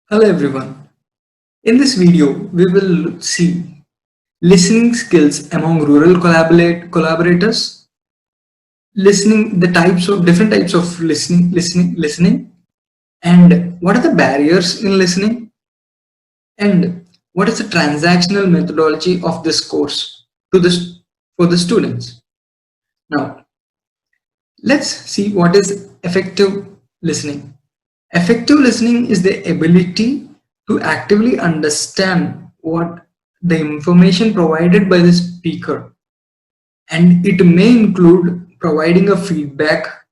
Hello everyone. In this video, we will see listening skills among rural collaborators, listening the types of different types of listening, and what are the barriers in listening, and what is the transactional methodology of this course to this for the students. Now, let's see what is effective listening. Effective listening is the ability to actively understand what the information provided by the speaker, and it may include providing a feedback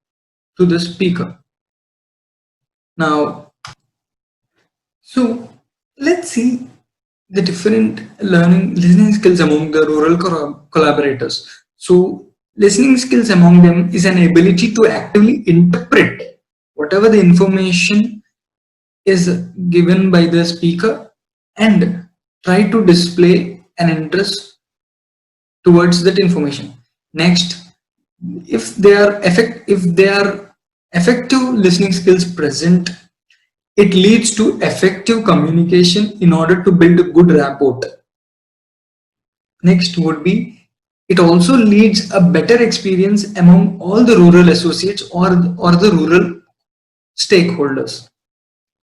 to the speaker. Now, so let's see the different learning listening skills among the rural collaborators. So, listening skills among them is an ability to actively interpret whatever the information is given by the speaker and try to display an interest towards that information. Next, if they are effective listening skills present, it leads to effective communication in order to build a good rapport. Next would be, it also leads a better experience among all the rural associates or the rural stakeholders.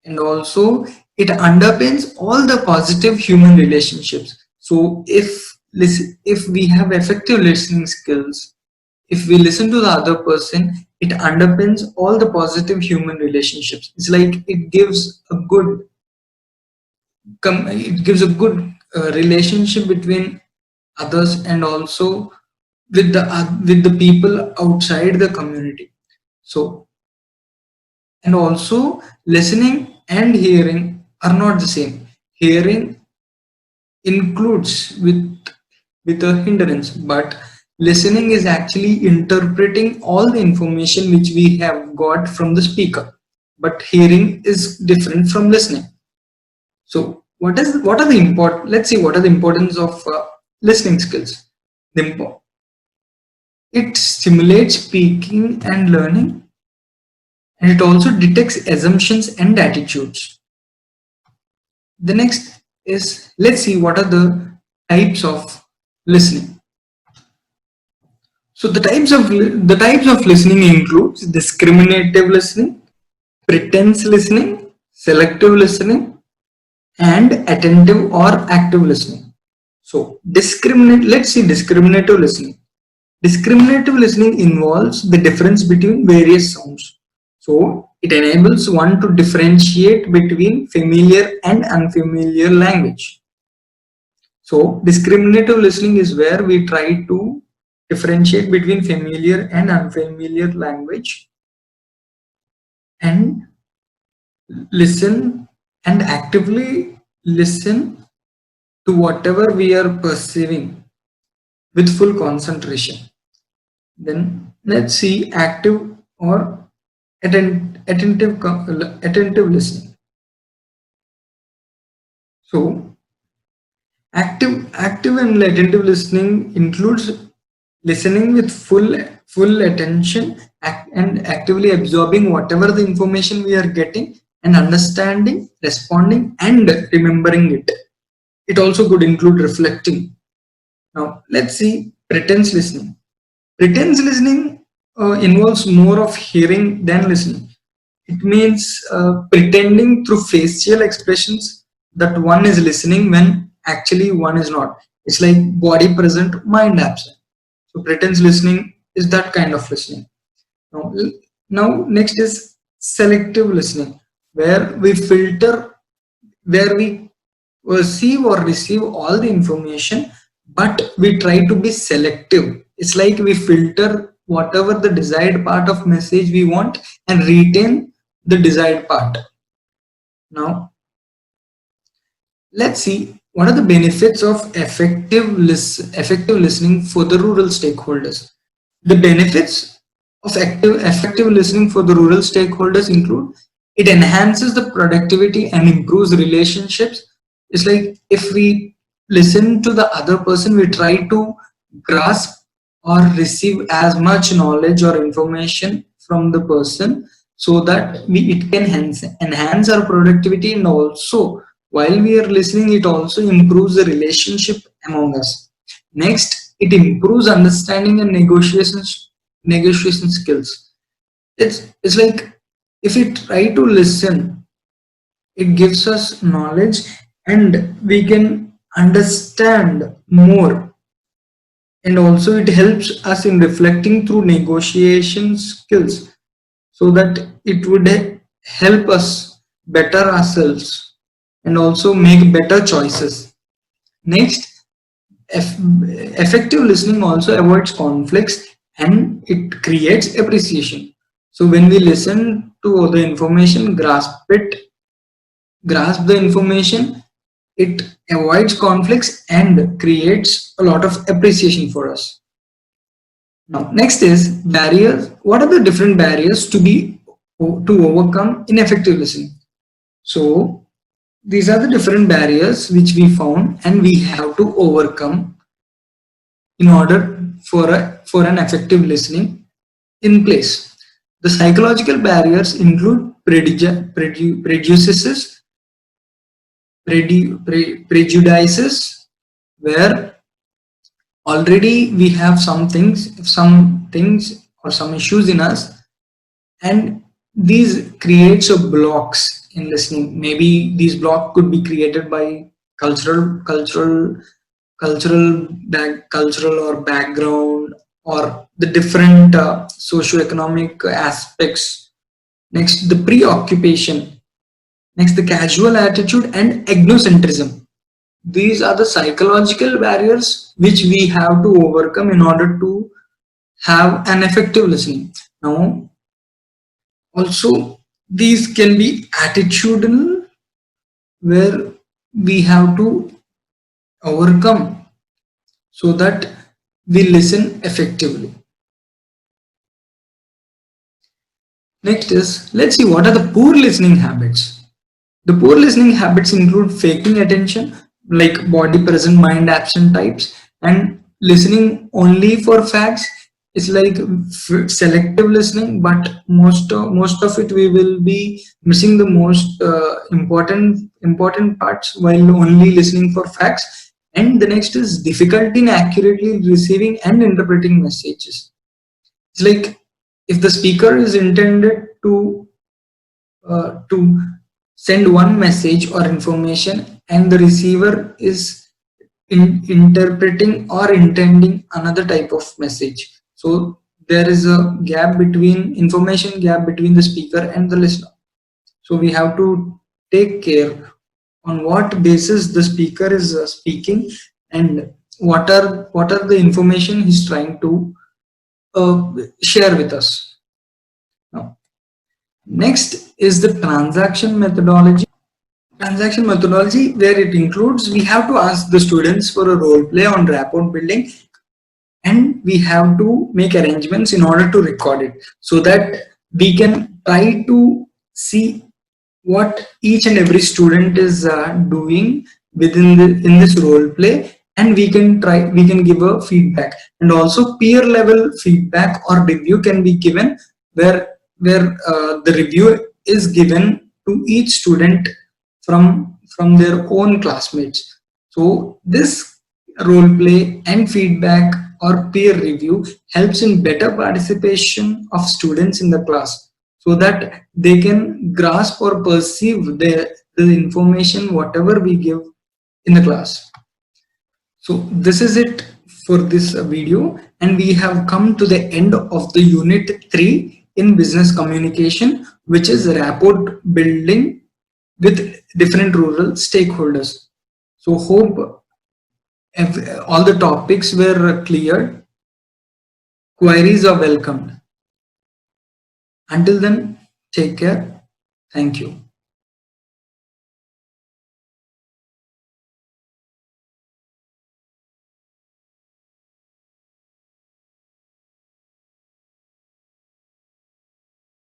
And also it underpins all the positive human relationships. So if we have effective listening skills, if we listen to the other person, it underpins all the positive human relationships. It's like it gives a good relationship between others and also with the people outside the community. So, and also listening and hearing are not the same. Hearing includes with a hindrance, but listening is actually interpreting all the information which we have got from the speaker, but hearing is different from listening. So what are the important, let's see what are the importance of listening skills. It stimulates speaking and learning, and it also detects assumptions and attitudes. The next is, let's see what are the types of listening. So the types of listening includes discriminative listening, pretense listening, selective listening, and attentive or active listening. So let's see discriminative listening. Discriminative listening involves the difference between various sounds. So it enables one to differentiate between familiar and unfamiliar language. So discriminative listening is where we try to differentiate between familiar and unfamiliar language and listen and actively listen to whatever we are perceiving with full concentration. Then let's see active or attentive listening. So active and attentive listening includes listening with full attention and actively absorbing whatever the information we are getting and understanding, responding, and remembering it. It also could include reflecting. Now let's see pretense listening. Pretense listening involves more of hearing than listening. It means pretending through facial expressions that one is listening when actually one is not. It's like body present, mind absent. So pretense listening is that kind of listening. Now next is selective listening, where we filter, where we perceive or receive all the information, but we try to be selective. It's like we filter whatever the desired part of message we want and retain the desired part. Now let's see what are the benefits of effective listening for the rural stakeholders. The benefits of effective listening for the rural stakeholders include, it enhances the productivity and improves relationships. It's like if we listen to the other person, we try to grasp or receive as much knowledge or information from the person so that it can enhance our productivity, and also while we are listening, it also improves the relationship among us. Next, it improves understanding and negotiation skills. It's like if we try to listen, it gives us knowledge and we can understand more, and also it helps us in reflecting through negotiation skills, so that it would help us better ourselves and also make better choices. Next, effective listening also avoids conflicts and it creates appreciation. So when we listen to the information, grasp the information, it avoids conflicts and creates a lot of appreciation for us. Now, next is barriers. What are the different barriers to overcome ineffective listening? So these are the different barriers which we found and we have to overcome in order for an effective listening in place. The psychological barriers include prejudices, where already we have some things or some issues in us, and these creates a blocks in listening. Maybe these block could be created by cultural or background, or the different socioeconomic aspects. Next, the preoccupation. Next, the casual attitude and ethnocentrism. These are the psychological barriers which we have to overcome in order to have an effective listening. Now, also these can be attitudinal, where we have to overcome so that we listen effectively. Next is, let's see what are the poor listening habits. The poor listening habits include faking attention, like body present, mind absent types, and listening only for facts. It's like selective listening, but most of it we will be missing the most important parts while only listening for facts. And the next is difficulty in accurately receiving and interpreting messages. It's like if the speaker is intended to send one message or information, and the receiver is interpreting or intending another type of message. So there is a information gap between the speaker and the listener. So we have to take care on what basis the speaker is speaking, and what are the information he's trying to share with us. Now, next is the transaction methodology. Transaction methodology, where it includes, we have to ask the students for a role play on rapport building, and we have to make arrangements in order to record it, so that we can try to see what each and every student is doing in this role play, and we can give a feedback. And also peer level feedback or review can be given, where the review is given to each student from their own classmates. So this role play and feedback or peer review helps in better participation of students in the class, so that they can grasp or perceive the information whatever we give in the class. So this is it for this video, and we have come to the end of the unit 3 in business communication, which is rapport building with different rural stakeholders. So hope all the topics were cleared. Queries are welcomed. Until then, take care. Thank you.